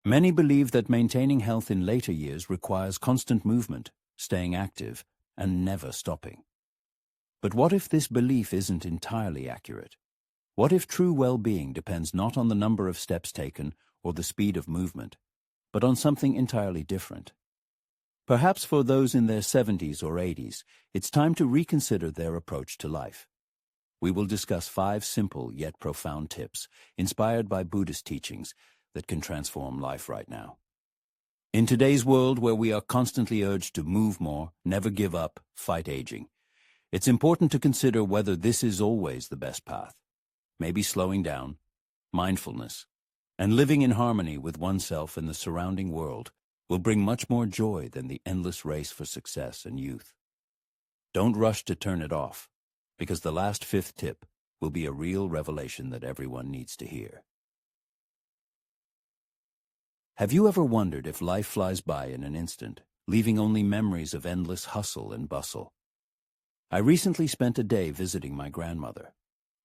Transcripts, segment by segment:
Many believe that maintaining health in later years requires constant movement, staying active, and never stopping. But what if this belief isn't entirely accurate? What if true well-being depends not on the number of steps taken or the speed of movement, but on something entirely different? Perhaps for those in their 70s or 80s, it's time to reconsider their approach to life. We will discuss 5 simple yet profound tips, inspired by Buddhist teachings, that can transform life right now. In today's world where we are constantly urged to move more, never give up, fight aging, it's important to consider whether this is always the best path. Maybe slowing down, mindfulness, and living in harmony with oneself and the surrounding world will bring much more joy than the endless race for success and youth. Don't rush to turn it off, because the last 5th tip will be a real revelation that everyone needs to hear. Have you ever wondered if life flies by in an instant, leaving only memories of endless hustle and bustle? I recently spent a day visiting my grandmother.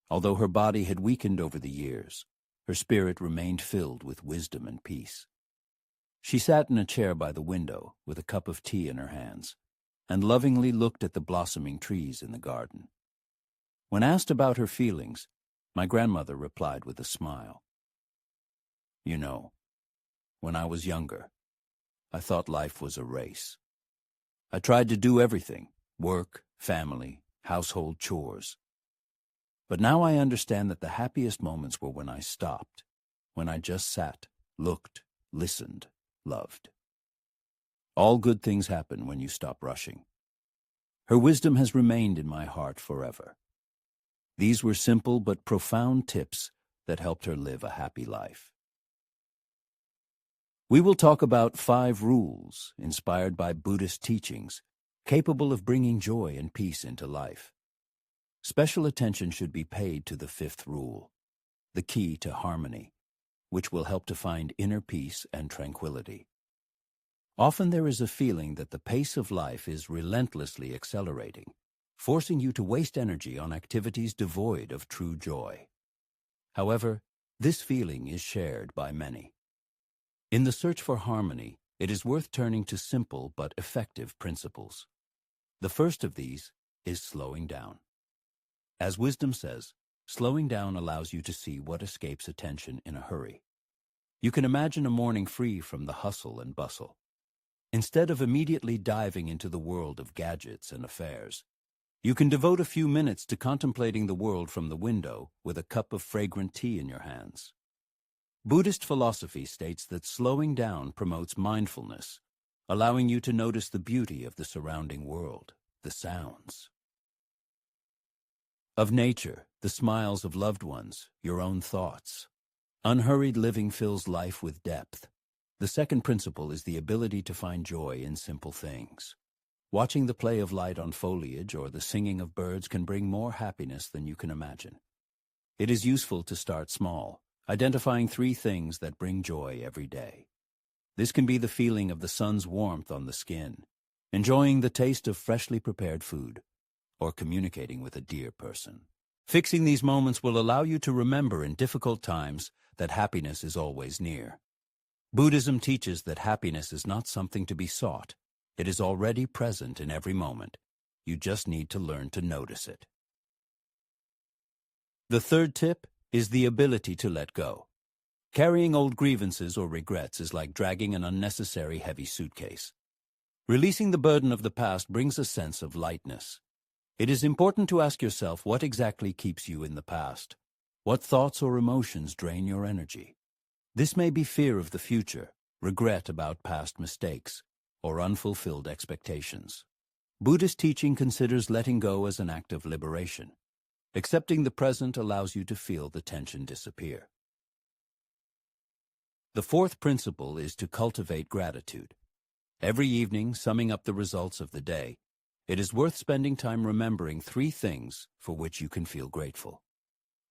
Although her body had weakened over the years, her spirit remained filled with wisdom and peace. She sat in a chair by the window with a cup of tea in her hands and lovingly looked at the blossoming trees in the garden. When asked about her feelings, my grandmother replied with a smile. "You know, when I was younger, I thought life was a race. I tried to do everything, work, family, household chores. But now I understand that the happiest moments were when I stopped, when I just sat, looked, listened, loved. All good things happen when you stop rushing." Her wisdom has remained in my heart forever. These were simple but profound tips that helped her live a happy life. We will talk about 5 rules inspired by Buddhist teachings, capable of bringing joy and peace into life. Special attention should be paid to the 5th rule, the key to harmony, which will help to find inner peace and tranquility. Often there is a feeling that the pace of life is relentlessly accelerating, forcing you to waste energy on activities devoid of true joy. However, this feeling is shared by many. In the search for harmony, it is worth turning to simple but effective principles. The first of these is slowing down. As wisdom says, slowing down allows you to see what escapes attention in a hurry. You can imagine a morning free from the hustle and bustle. Instead of immediately diving into the world of gadgets and affairs, you can devote a few minutes to contemplating the world from the window with a cup of fragrant tea in your hands. Buddhist philosophy states that slowing down promotes mindfulness, allowing you to notice the beauty of the surrounding world, the sounds of nature, the smiles of loved ones, your own thoughts. Unhurried living fills life with depth. The second principle is the ability to find joy in simple things. Watching the play of light on foliage or the singing of birds can bring more happiness than you can imagine. It is useful to start small, identifying 3 things that bring joy every day. This can be the feeling of the sun's warmth on the skin, enjoying the taste of freshly prepared food, or communicating with a dear person. Fixing these moments will allow you to remember in difficult times that happiness is always near. Buddhism teaches that happiness is not something to be sought. It is already present in every moment. You just need to learn to notice it. The third tip is the ability to let go. Carrying old grievances or regrets is like dragging an unnecessary heavy suitcase. Releasing the burden of the past brings a sense of lightness. It is important to ask yourself what exactly keeps you in the past. What thoughts or emotions drain your energy? This may be fear of the future, regret about past mistakes, or unfulfilled expectations. Buddhist teaching considers letting go as an act of liberation. Accepting the present allows you to feel the tension disappear. The 4th principle is to cultivate gratitude. Every evening, summing up the results of the day, it is worth spending time remembering 3 things for which you can feel grateful.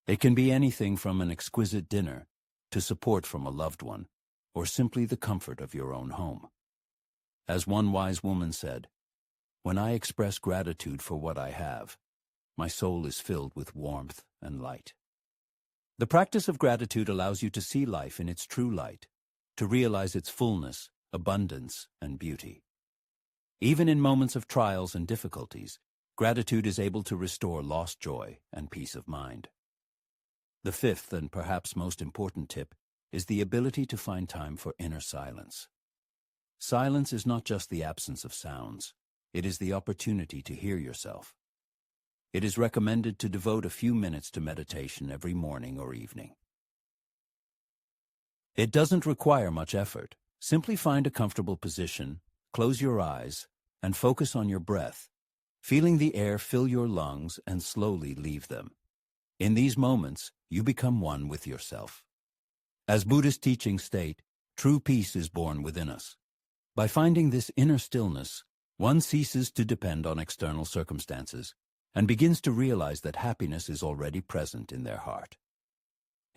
It can be anything from an exquisite dinner to support from a loved one, or simply the comfort of your own home. As one wise woman said, "When I express gratitude for what I have, my soul is filled with warmth and light." The practice of gratitude allows you to see life in its true light, to realize its fullness, abundance, and beauty. Even in moments of trials and difficulties, gratitude is able to restore lost joy and peace of mind. The fifth and perhaps most important tip is the ability to find time for inner silence. Silence is not just the absence of sounds, it is the opportunity to hear yourself. It is recommended to devote a few minutes to meditation every morning or evening. It doesn't require much effort. Simply find a comfortable position, close your eyes, and focus on your breath, feeling the air fill your lungs and slowly leave them. In these moments, you become one with yourself. As Buddhist teachings state, true peace is born within us. By finding this inner stillness, one ceases to depend on external circumstances and begins to realize that happiness is already present in their heart.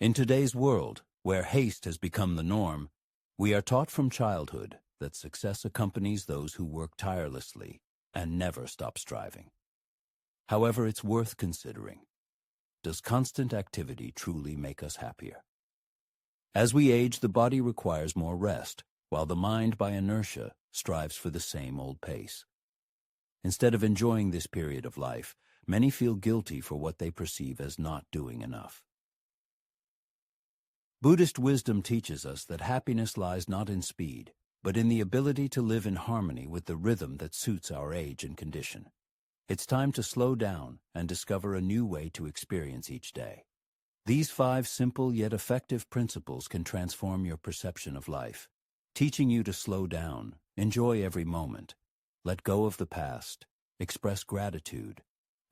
In today's world, where haste has become the norm, we are taught from childhood that success accompanies those who work tirelessly and never stop striving. However, it's worth considering. Does constant activity truly make us happier? As we age, the body requires more rest, while the mind, by inertia, strives for the same old pace. Instead of enjoying this period of life, many feel guilty for what they perceive as not doing enough. Buddhist wisdom teaches us that happiness lies not in speed, but in the ability to live in harmony with the rhythm that suits our age and condition. It's time to slow down and discover a new way to experience each day. These 5 simple yet effective principles can transform your perception of life, teaching you to slow down, enjoy every moment, let go of the past, express gratitude,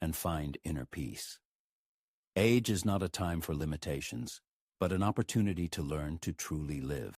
and find inner peace. Age is not a time for limitations, but an opportunity to learn to truly live.